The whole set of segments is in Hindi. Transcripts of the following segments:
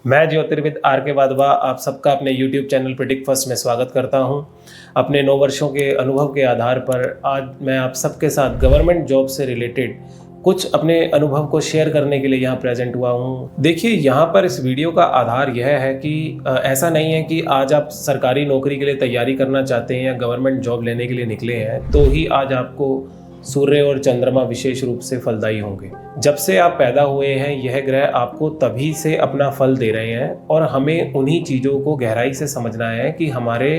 मैं ज्योतिर्विद आर के वाधवा आप सबका अपने YouTube चैनल प्रेडिक्ट फर्स्ट में स्वागत करता हूं। अपने 9 वर्षों के अनुभव के आधार पर आज मैं आप सबके साथ गवर्नमेंट जॉब से रिलेटेड कुछ अपने अनुभव को शेयर करने के लिए यहाँ प्रेजेंट हुआ हूँ। देखिए, यहाँ पर इस वीडियो का आधार यह है कि ऐसा नहीं है कि आज आप सरकारी नौकरी के लिए तैयारी करना चाहते हैं या गवर्नमेंट जॉब लेने के लिए निकले हैं तो ही आज आपको सूर्य और चंद्रमा विशेष रूप से फलदायी होंगे। जब से आप पैदा हुए हैं यह ग्रह आपको तभी से अपना फल दे रहे हैं और हमें उन्हीं चीज़ों को गहराई से समझना है कि हमारे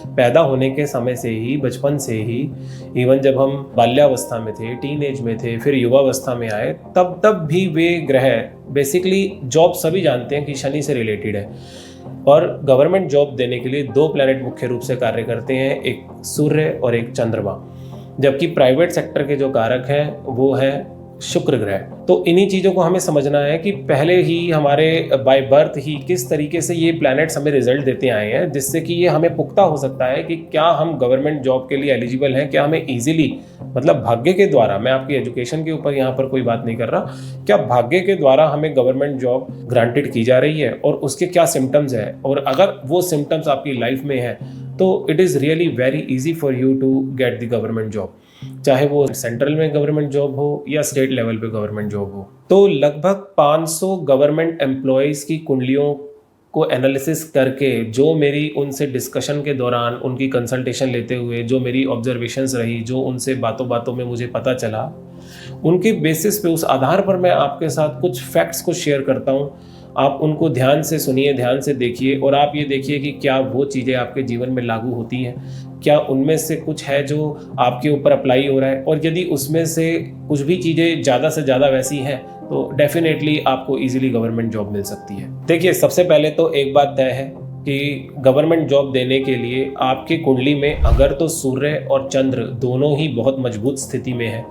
पैदा होने के समय से ही, बचपन से ही, इवन जब हम बाल्यावस्था में थे, टीनेज में थे, फिर युवावस्था में आए, तब भी वे ग्रह बेसिकली जॉब सभी जानते हैं कि शनि से रिलेटेड है और गवर्नमेंट जॉब देने के लिए 2 प्लैनेट मुख्य रूप से कार्य करते हैं, एक सूर्य और एक चंद्रमा। जबकि प्राइवेट सेक्टर के जो कारक हैं वो है शुक्र ग्रह। तो इन्हीं चीज़ों को हमें समझना है कि पहले ही हमारे बाय बर्थ ही किस तरीके से ये प्लैनेट्स हमें रिजल्ट देते आए हैं, जिससे कि ये हमें पुख्ता हो सकता है कि क्या हम गवर्नमेंट जॉब के लिए एलिजिबल हैं, क्या हमें ईजिली, मतलब भाग्य के द्वारा, मैं आपकी एजुकेशन के ऊपर यहाँ पर कोई बात नहीं कर रहा, क्या भाग्य के द्वारा हमें गवर्नमेंट जॉब ग्रांटेड की जा रही है और उसके क्या सिम्टम्स हैं, और अगर वो सिम्टम्स आपकी लाइफ में है तो it is really very easy for you to get the government job, चाहे वो सेंट्रल में गवर्नमेंट जॉब हो या स्टेट लेवल पे गवर्नमेंट जॉब हो। तो लगभग 500 गवर्नमेंट एम्प्लॉयज़ की कुंडलियों को एनालिसिस करके, जो मेरी उनसे डिस्कशन के दौरान, उनकी कंसल्टेशन लेते हुए जो मेरी ऑब्जर्वेशंस रही, जो उनसे बातों बातों में मुझे पता चला, उनके बेसिस पे, उस आधार पर मैं आपके साथ कुछ फैक्ट्स को शेयर करता हूँ। आप उनको ध्यान से सुनिए, ध्यान से देखिए और आप ये देखिए कि क्या वो चीज़ें आपके जीवन में लागू होती हैं, क्या उनमें से कुछ है जो आपके ऊपर अप्लाई हो रहा है, और यदि उसमें से कुछ भी चीज़ें ज़्यादा से ज़्यादा वैसी हैं तो डेफिनेटली आपको इजीली गवर्नमेंट जॉब मिल सकती है। देखिए, सबसे पहले तो एक बात तय है कि गवर्नमेंट जॉब देने के लिए आपकी कुंडली में अगर तो सूर्य और चंद्र दोनों ही बहुत मजबूत स्थिति में है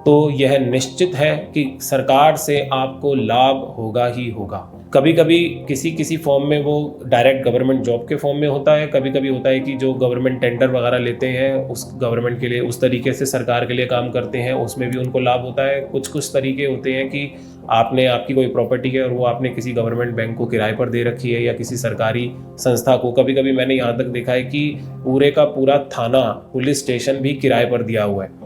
तो यह निश्चित है कि सरकार से आपको लाभ होगा ही होगा। कभी कभी किसी फॉर्म में वो डायरेक्ट गवर्नमेंट जॉब के फॉर्म में होता है, कभी कभी होता है कि जो गवर्नमेंट टेंडर वगैरह लेते हैं उस गवर्नमेंट के लिए, उस तरीके से सरकार के लिए काम करते हैं, उसमें भी उनको लाभ होता है। कुछ तरीके होते हैं कि आपकी कोई प्रॉपर्टी है और वो आपने किसी गवर्नमेंट बैंक को किराए पर दे रखी है या किसी सरकारी संस्था को। कभी कभी मैंने यहाँ तक देखा है कि पूरे का पूरा थाना, पुलिस स्टेशन भी किराए पर दिया हुआ है।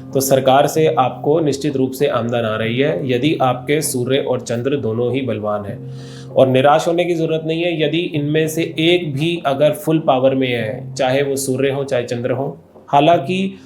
तो सरकार से आपको निश्चित रूप से आमदन आ रही है यदि आपके सूर्य और चंद्र दोनों ही बलवान हैं, और निराश होने की ज़रूरत नहीं है यदि इनमें से एक भी अगर फुल पावर में है, चाहे वो सूर्य हो चाहे चंद्र हो। हालांकि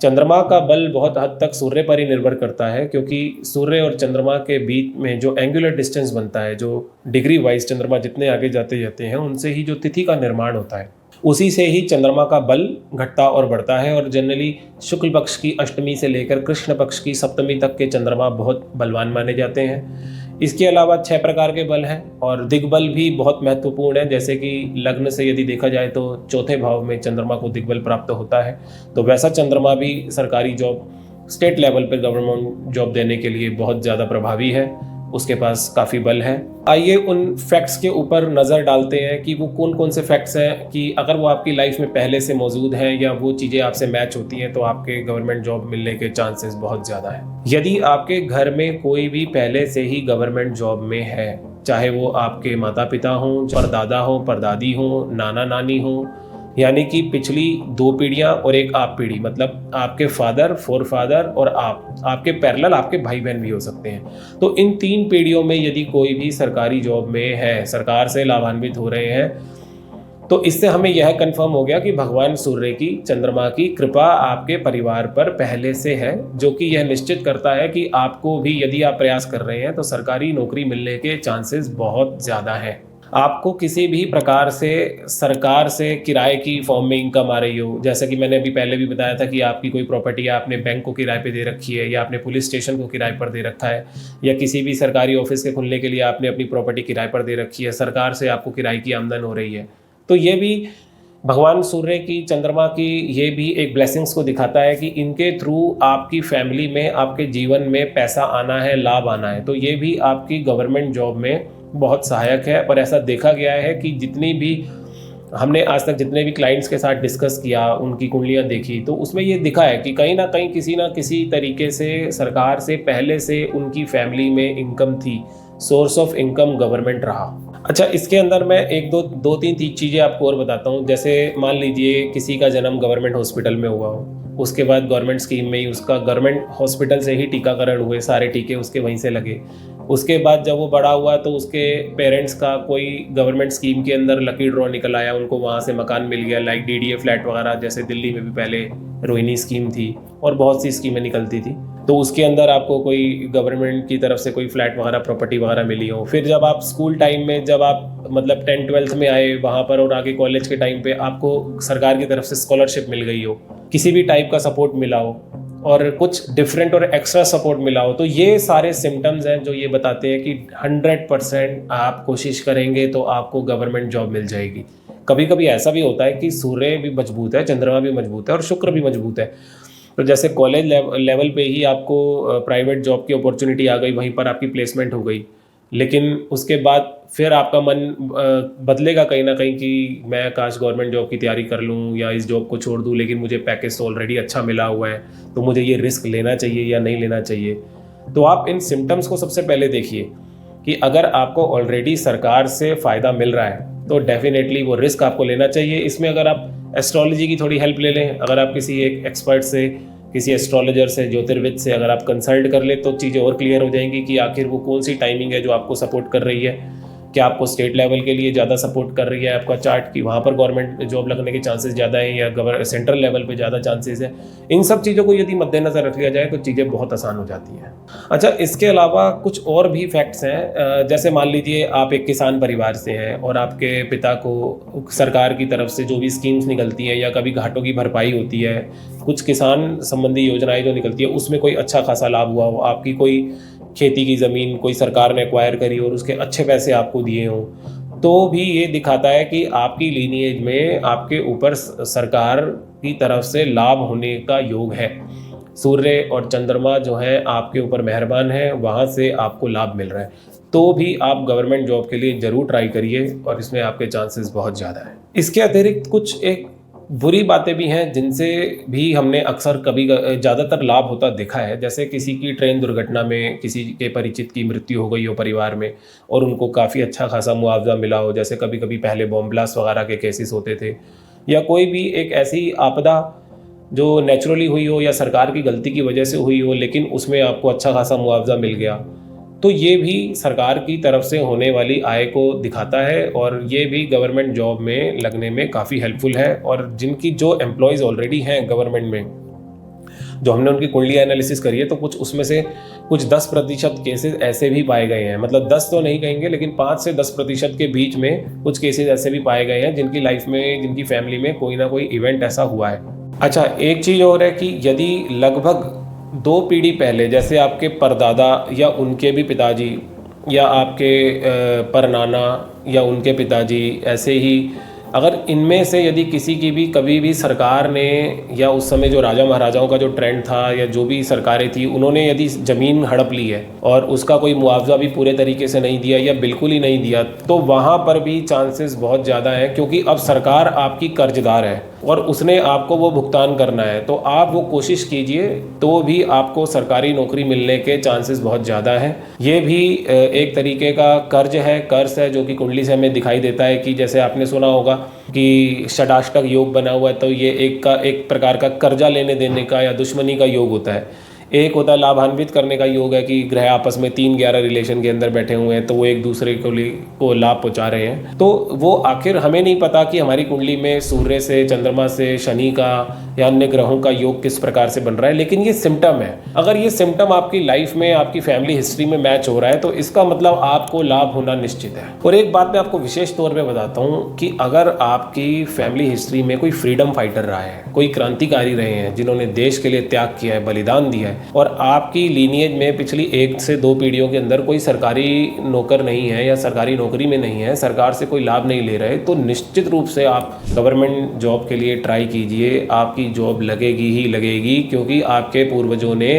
चंद्रमा का बल बहुत हद तक सूर्य पर ही निर्भर करता है, क्योंकि सूर्य और चंद्रमा के बीच में जो एंगुलर डिस्टेंस बनता है, जो डिग्री वाइज चंद्रमा जितने आगे जाते जाते हैं उनसे ही जो तिथि का निर्माण होता है, उसी से ही चंद्रमा का बल घटता और बढ़ता है। और जनरली शुक्ल पक्ष की अष्टमी से लेकर कृष्ण पक्ष की सप्तमी तक के चंद्रमा बहुत बलवान माने जाते हैं। इसके अलावा 6 प्रकार के बल हैं और दिग्बल भी बहुत महत्वपूर्ण है। जैसे कि लग्न से यदि देखा जाए तो 4थे भाव में चंद्रमा को दिग्बल प्राप्त होता है, तो वैसा चंद्रमा भी सरकारी जॉब, स्टेट लेवल पर गवर्नमेंट जॉब देने के लिए बहुत ज़्यादा प्रभावी है, उसके पास काफ़ी बल है। आइए उन फैक्ट्स के ऊपर नज़र डालते हैं कि वो कौन कौन से फैक्ट्स हैं कि अगर वो आपकी लाइफ में पहले से मौजूद हैं या वो चीज़ें आपसे मैच होती हैं तो आपके गवर्नमेंट जॉब मिलने के चांसेस बहुत ज़्यादा हैं। यदि आपके घर में कोई भी पहले से ही गवर्नमेंट जॉब में है, चाहे वो आपके माता पिता हों, परदादा हों, परदादी हों, नाना नानी हों, यानी कि पिछली 2 पीढ़ियां और एक आप पीढ़ी, मतलब आपके फादर, फोरफादर और आपके पैरेलल आपके भाई बहन भी हो सकते हैं। तो इन 3 पीढ़ियों में यदि कोई भी सरकारी जॉब में है, सरकार से लाभान्वित हो रहे हैं, तो इससे हमें यह कंफर्म हो गया कि भगवान सूर्य की, चंद्रमा की कृपा आपके परिवार पर पहले से है, जो कि यह निश्चित करता है कि आपको भी, यदि आप प्रयास कर रहे हैं तो सरकारी नौकरी मिलने के चांसेस बहुत ज़्यादा हैं। आपको किसी भी प्रकार से सरकार से किराए की फॉर्म में इनकम आ रही हो, जैसा कि मैंने अभी पहले भी बताया था कि आपकी कोई प्रॉपर्टी है, आपने बैंक को किराए पे दे रखी है या आपने पुलिस स्टेशन को किराए पर दे रखा है या किसी भी सरकारी ऑफिस के खुलने के लिए आपने अपनी प्रॉपर्टी किराए पर दे रखी है, सरकार से आपको किराए की आमदन हो रही है, तो ये भी भगवान सूर्य की, चंद्रमा की, ये भी एक ब्लेसिंग्स को दिखाता है कि इनके थ्रू आपकी फैमिली में, आपके जीवन में पैसा आना है, लाभ आना है। तो ये भी आपकी गवर्नमेंट जॉब में बहुत सहायक है। और ऐसा देखा गया है कि जितनी भी हमने आज तक जितने भी क्लाइंट्स के साथ डिस्कस किया, उनकी कुंडलियां देखी, तो उसमें ये दिखा है कि कहीं ना किसी तरीके से सरकार से पहले से उनकी फैमिली में इनकम थी, सोर्स ऑफ इनकम गवर्नमेंट रहा। अच्छा, इसके अंदर मैं एक दो तीन चीज़ें आपको और बताता हूँ। जैसे मान लीजिए किसी का जन्म गवर्नमेंट हॉस्पिटल में हुआ हो, उसके बाद गवर्नमेंट स्कीम में ही उसका गवर्नमेंट हॉस्पिटल से ही टीकाकरण हुए, सारे टीके उसके वहीं से लगे। उसके बाद जब वो बड़ा हुआ तो उसके पेरेंट्स का कोई गवर्नमेंट स्कीम के अंदर लकी ड्रॉ निकल आया, उनको वहाँ से मकान मिल गया, लाइक डीडीए फ्लैट वगैरह, जैसे दिल्ली में भी पहले रोहिणी स्कीम थी और बहुत सी स्कीमें निकलती थी। तो उसके अंदर आपको कोई गवर्नमेंट की तरफ से कोई फ्लैट वगैरह प्रॉपर्टी वगैरह मिली हो। फिर जब आप स्कूल टाइम में, जब आप मतलब 10th-12th में आए वहाँ पर, और आगे कॉलेज के टाइम पे आपको सरकार की तरफ से स्कॉलरशिप मिल गई हो, किसी भी टाइप का सपोर्ट मिला हो और कुछ डिफरेंट और एक्स्ट्रा सपोर्ट मिला हो, तो ये सारे सिम्टम्स हैं जो ये बताते हैं कि 100% आप कोशिश करेंगे तो आपको गवर्नमेंट जॉब मिल जाएगी। कभी कभी ऐसा भी होता है कि सूर्य भी मजबूत है, चंद्रमा भी मजबूत है और शुक्र भी मजबूत है। तो जैसे कॉलेज लेवल पे ही आपको प्राइवेट जॉब की अपॉर्चुनिटी आ गई, वहीं पर आपकी प्लेसमेंट हो गई, लेकिन उसके बाद फिर आपका मन बदलेगा कहीं ना कहीं कि मैं काश गवर्नमेंट जॉब की तैयारी कर लूँ या इस जॉब को छोड़ दूँ, लेकिन मुझे पैकेज तो ऑलरेडी अच्छा मिला हुआ है, तो मुझे ये रिस्क लेना चाहिए या नहीं लेना चाहिए। तो आप इन सिम्टम्स को सबसे पहले देखिए कि अगर आपको ऑलरेडी सरकार से फ़ायदा मिल रहा है तो डेफिनेटली वो रिस्क आपको लेना चाहिए। इसमें अगर आप एस्ट्रोलॉजी की थोड़ी हेल्प ले लें, अगर आप किसी एक एक्सपर्ट से, किसी एस्ट्रोलॉजर से, ज्योतिर्विद से अगर आप कंसल्ट कर ले तो चीज़ें और क्लियर हो जाएंगी कि आखिर वो कौन सी टाइमिंग है जो आपको सपोर्ट कर रही है। क्या आपको स्टेट लेवल के लिए ज़्यादा सपोर्ट कर रही है आपका चार्ट, कि वहाँ पर गवर्नमेंट जॉब लगने के चांसेस ज़्यादा हैं या सेंट्रल लेवल पे ज़्यादा चांसेस हैं। इन सब चीज़ों को यदि मद्देनज़र रख लिया जाए तो चीज़ें बहुत आसान हो जाती हैं। अच्छा, इसके अलावा कुछ और भी फैक्ट्स हैं। जैसे मान लीजिए आप एक किसान परिवार से हैं और आपके पिता को सरकार की तरफ से जो भी स्कीम्स निकलती हैं या कभी घाटों की भरपाई होती है, कुछ किसान संबंधी योजनाएं जो निकलती है उसमें कोई अच्छा खासा लाभ हुआ हो, आपकी कोई खेती की ज़मीन कोई सरकार ने एक्वायर करी और उसके अच्छे पैसे आपको दिए हों, तो भी ये दिखाता है कि आपकी लीनिएज में आपके ऊपर सरकार की तरफ से लाभ होने का योग है। सूर्य और चंद्रमा जो है आपके ऊपर मेहरबान है, वहाँ से आपको लाभ मिल रहा है। तो भी आप गवर्नमेंट जॉब के लिए ज़रूर ट्राई करिए और इसमें आपके चांसेस बहुत ज़्यादा हैं। इसके अतिरिक्त कुछ एक बुरी बातें भी हैं जिनसे भी हमने अक्सर कभी ज़्यादातर लाभ होता देखा है। जैसे किसी की ट्रेन दुर्घटना में किसी के परिचित की मृत्यु हो गई हो परिवार में और उनको काफ़ी अच्छा खासा मुआवजा मिला हो, जैसे कभी कभी पहले बॉम्ब ब्लास्ट वगैरह के केसेस होते थे, या कोई भी एक ऐसी आपदा जो नेचुरली हुई हो या सरकार की गलती की वजह से हुई हो लेकिन उसमें आपको अच्छा खासा मुआवजा मिल गया, तो ये भी सरकार की तरफ से होने वाली आय को दिखाता है और ये भी गवर्नमेंट जॉब में लगने में काफ़ी हेल्पफुल है। और जिनकी जो एम्प्लॉयज़ ऑलरेडी हैं गवर्नमेंट में, जो हमने उनकी कुंडली एनालिसिस करी है, तो कुछ उसमें से कुछ 10% केसेस ऐसे भी पाए गए हैं, मतलब 10 तो नहीं कहेंगे लेकिन 5 से 10% के बीच में कुछ केसेस ऐसे भी पाए गए हैं जिनकी लाइफ में, जिनकी फैमिली में कोई ना कोई इवेंट ऐसा हुआ है। अच्छा, एक चीज़ और है कि यदि लगभग 2 पीढ़ी पहले, जैसे आपके परदादा या उनके भी पिताजी या आपके परनाना या उनके पिताजी, ऐसे ही अगर इनमें से यदि किसी की भी कभी भी सरकार ने, या उस समय जो राजा महाराजाओं का जो ट्रेंड था या जो भी सरकारें थी, उन्होंने यदि ज़मीन हड़प ली है और उसका कोई मुआवजा भी पूरे तरीके से नहीं दिया या बिल्कुल ही नहीं दिया, तो वहाँ पर भी चांसेस बहुत ज़्यादा हैं, क्योंकि अब सरकार आपकी कर्जदार है और उसने आपको वो भुगतान करना है। तो आप वो कोशिश कीजिए, तो भी आपको सरकारी नौकरी मिलने के चांसेस बहुत ज़्यादा हैं। ये भी एक तरीके का कर्ज है जो कि कुंडली से हमें दिखाई देता है कि जैसे आपने सुना होगा कि षडाष्टक योग बना हुआ है, तो ये एक प्रकार का कर्जा लेने देने का या दुश्मनी का योग होता है। एक होता है लाभान्वित करने का योग है कि ग्रह आपस में 3-11 रिलेशन के अंदर बैठे हुए हैं तो वो एक दूसरे को लाभ पहुंचा रहे हैं। तो वो आखिर हमें नहीं पता कि हमारी कुंडली में सूर्य से, चंद्रमा से, शनि का या अन्य ग्रहों का योग किस प्रकार से बन रहा है, लेकिन ये सिम्टम है। अगर ये सिम्टम आपकी लाइफ में, आपकी फैमिली हिस्ट्री में मैच हो रहा है तो इसका मतलब आपको लाभ होना निश्चित है। और एक बात मैं आपको विशेष तौर पर बताता हूँ कि अगर आपकी फैमिली हिस्ट्री में कोई फ्रीडम फाइटर रहा है, कोई क्रांतिकारी रहे हैं जिन्होंने देश के लिए त्याग किया है, बलिदान दिया है, और आपकी लीनिएज में पिछली 1 से 2 पीढ़ियों के अंदर कोई सरकारी नौकर नहीं है या सरकारी नौकरी में नहीं है, सरकार से कोई लाभ नहीं ले रहे, तो निश्चित रूप से आप गवर्नमेंट जॉब के लिए ट्राई कीजिए। आपकी जॉब लगेगी ही लगेगी, क्योंकि आपके पूर्वजों ने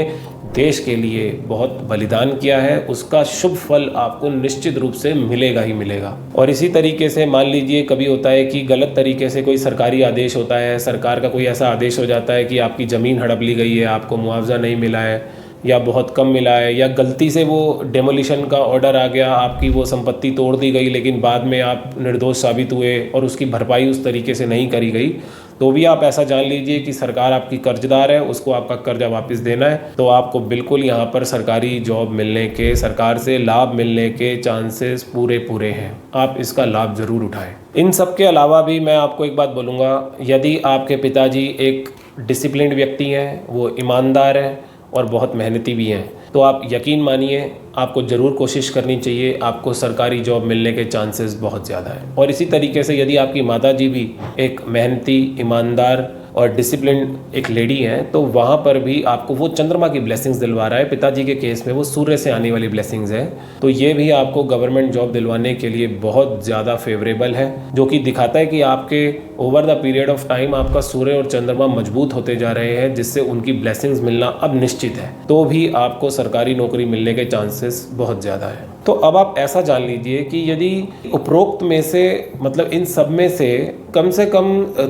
देश के लिए बहुत बलिदान किया है, उसका शुभ फल आपको निश्चित रूप से मिलेगा ही मिलेगा। और इसी तरीके से मान लीजिए कभी होता है कि गलत तरीके से कोई सरकारी आदेश होता है, सरकार का कोई ऐसा आदेश हो जाता है कि आपकी ज़मीन हड़प ली गई है, आपको मुआवजा नहीं मिला है, या बहुत कम मिला है, या गलती से वो डेमोलिशन का ऑर्डर आ गया, आपकी वो संपत्ति तोड़ दी गई लेकिन बाद में आप निर्दोष साबित हुए और उसकी भरपाई उस तरीके से नहीं करी गई, तो भी आप ऐसा जान लीजिए कि सरकार आपकी कर्जदार है, उसको आपका कर्जा वापस देना है। तो आपको बिल्कुल यहाँ पर सरकारी जॉब मिलने के, सरकार से लाभ मिलने के चांसेस पूरे हैं। आप इसका लाभ ज़रूर उठाएं। इन सब के अलावा भी मैं आपको एक बात बोलूँगा, यदि आपके पिताजी एक डिसिप्लिन्ड व्यक्ति हैं, वो ईमानदार हैं और बहुत मेहनती भी हैं, तो आप यकीन मानिए आपको ज़रूर कोशिश करनी चाहिए, आपको सरकारी जॉब मिलने के चांसेस बहुत ज़्यादा हैं। और इसी तरीके से यदि आपकी माताजी भी एक मेहनती, ईमानदार और डिसिप्लिन एक लेडी हैं, तो वहाँ पर भी आपको वो चंद्रमा की ब्लेसिंग्स दिलवा रहा है। पिताजी के केस में वो सूर्य से आने वाली ब्लेसिंग्स है, तो ये भी आपको गवर्नमेंट जॉब दिलवाने के लिए बहुत ज़्यादा फेवरेबल है, जो कि दिखाता है कि आपके over the period of time आपका सूर्य और चंद्रमा मजबूत होते जा रहे हैं, जिससे उनकी ब्लेसिंग्स मिलना अब निश्चित है। तो भी आपको सरकारी नौकरी मिलने के चांसेस बहुत ज़्यादा है। तो अब आप ऐसा जान लीजिए कि यदि उपरोक्त में से, मतलब इन सब में से कम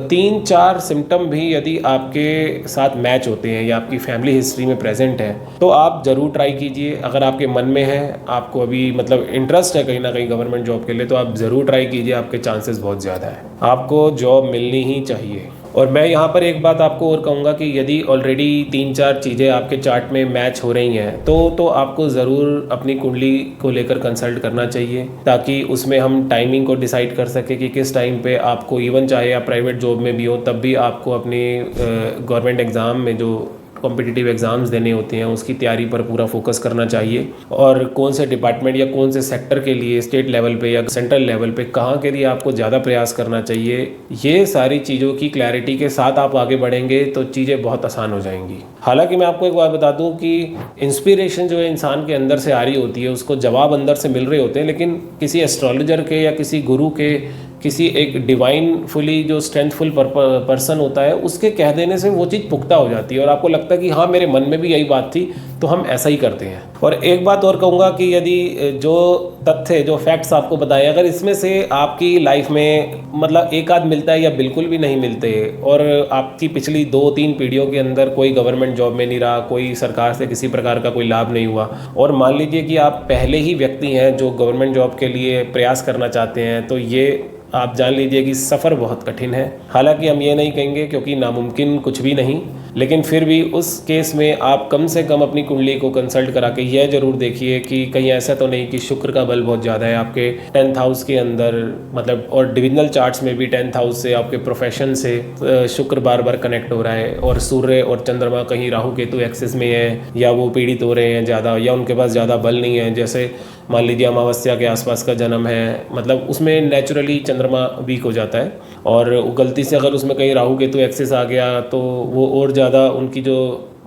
3-4 सिम्टम भी यदि आपके साथ मैच होते हैं या आपकी फैमिली हिस्ट्री में प्रेजेंट है, तो आप ज़रूर ट्राई कीजिए। अगर आपके मन में है, आपको अभी मतलब इंटरेस्ट है कहीं ना कहीं गवर्नमेंट जॉब के लिए, तो आप ज़रूर ट्राई कीजिए। आपके चांसेस बहुत ज़्यादा है, आपको जॉब मिलनी ही चाहिए। और मैं यहाँ पर एक बात आपको और कहूँगा कि यदि ऑलरेडी 3-4 चीज़ें आपके चार्ट में मैच हो रही हैं, तो आपको ज़रूर अपनी कुंडली को लेकर कंसल्ट करना चाहिए, ताकि उसमें हम टाइमिंग को डिसाइड कर सकें कि किस टाइम पे आपको, इवन चाहे आप प्राइवेट जॉब में भी हो, तब भी आपको अपनी गवर्नमेंट एग्ज़ाम में जो कॉम्पिटिटिव एग्ज़ाम्स देने होते हैं उसकी तैयारी पर पूरा फोकस करना चाहिए। और कौन से डिपार्टमेंट या कौन से सेक्टर के लिए स्टेट लेवल पे या सेंट्रल लेवल पे कहाँ के लिए आपको ज़्यादा प्रयास करना चाहिए, ये सारी चीज़ों की क्लैरिटी के साथ आप आगे बढ़ेंगे तो चीज़ें बहुत आसान हो जाएंगी। हालांकि मैं आपको एक बात बता दूं कि इंस्पिरेशन जो है इंसान के अंदर से आ रही होती है, उसको जवाब अंदर से मिल रहे होते हैं, लेकिन किसी एस्ट्रोलॉजर के या किसी गुरु के, किसी एक डिवाइन फुली जो स्ट्रेंथफुल पर्सन होता है, उसके कह देने से वो चीज़ पुख्ता हो जाती है और आपको लगता है कि हाँ मेरे मन में भी यही बात थी, तो हम ऐसा ही करते हैं। और एक बात और कहूँगा कि यदि जो तथ्य, जो फैक्ट्स आपको बताए, अगर इसमें से आपकी लाइफ में मतलब एक आध मिलता है या बिल्कुल भी नहीं मिलते, और आपकी पिछली 2-3 पीढ़ियों के अंदर कोई गवर्नमेंट जॉब में नहीं रहा, कोई सरकार से किसी प्रकार का कोई लाभ नहीं हुआ, और मान लीजिए कि आप पहले ही व्यक्ति हैं जो गवर्नमेंट जॉब के लिए प्रयास करना चाहते हैं, तो ये आप जान लीजिए कि सफ़र बहुत कठिन है। हालांकि हम ये नहीं कहेंगे क्योंकि नामुमकिन कुछ भी नहीं, लेकिन फिर भी उस केस में आप कम से कम अपनी कुंडली को कंसल्ट करा के यह जरूर देखिए कि कहीं ऐसा तो नहीं कि शुक्र का बल बहुत ज़्यादा है आपके 10th हाउस के अंदर, मतलब और डिविजनल चार्ट्स में भी 10th हाउस से आपके प्रोफेशन से शुक्र बार बार कनेक्ट हो रहा है, और सूर्य और चंद्रमा कहीं राहु केतु एक्सिस में है, या वो पीड़ित हो रहे हैं ज़्यादा, या उनके पास ज़्यादा बल नहीं है। जैसे मान लीजिए अमावस्या के आसपास का जन्म है, मतलब उसमें नेचुरली चंद्रमा वीक हो जाता है, और गलती से अगर उसमें कहीं राहु केतु एक्सिस आ गया तो वो और ज़्यादा उनकी जो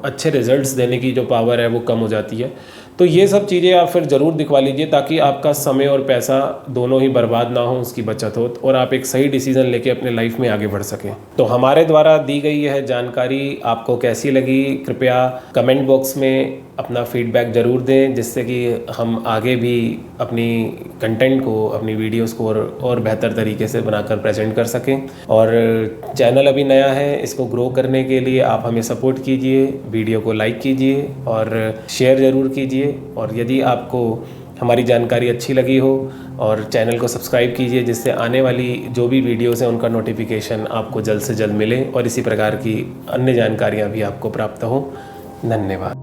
अच्छे रिजल्ट्स देने की जो पावर है वो कम हो जाती है। तो ये सब चीज़ें आप फिर ज़रूर दिखवा लीजिए, ताकि आपका समय और पैसा दोनों ही बर्बाद ना हो, उसकी बचत हो, और आप एक सही डिसीजन लेके अपने लाइफ में आगे बढ़ सकें। तो हमारे द्वारा दी गई यह जानकारी आपको कैसी लगी, कृपया कमेंट बॉक्स में अपना फीडबैक ज़रूर दें, जिससे कि हम आगे भी अपनी कंटेंट को, अपनी वीडियोस को और बेहतर तरीके से बनाकर प्रेजेंट कर सकें। और चैनल अभी नया है, इसको ग्रो करने के लिए आप हमें सपोर्ट कीजिए, वीडियो को लाइक कीजिए और शेयर ज़रूर कीजिए। और यदि आपको हमारी जानकारी अच्छी लगी हो, और चैनल को सब्सक्राइब कीजिए, जिससे आने वाली जो भी वीडियोस हैं उनका नोटिफिकेशन आपको जल्द से जल्द मिले, और इसी प्रकार की अन्य जानकारियाँ भी आपको प्राप्त हो। धन्यवाद।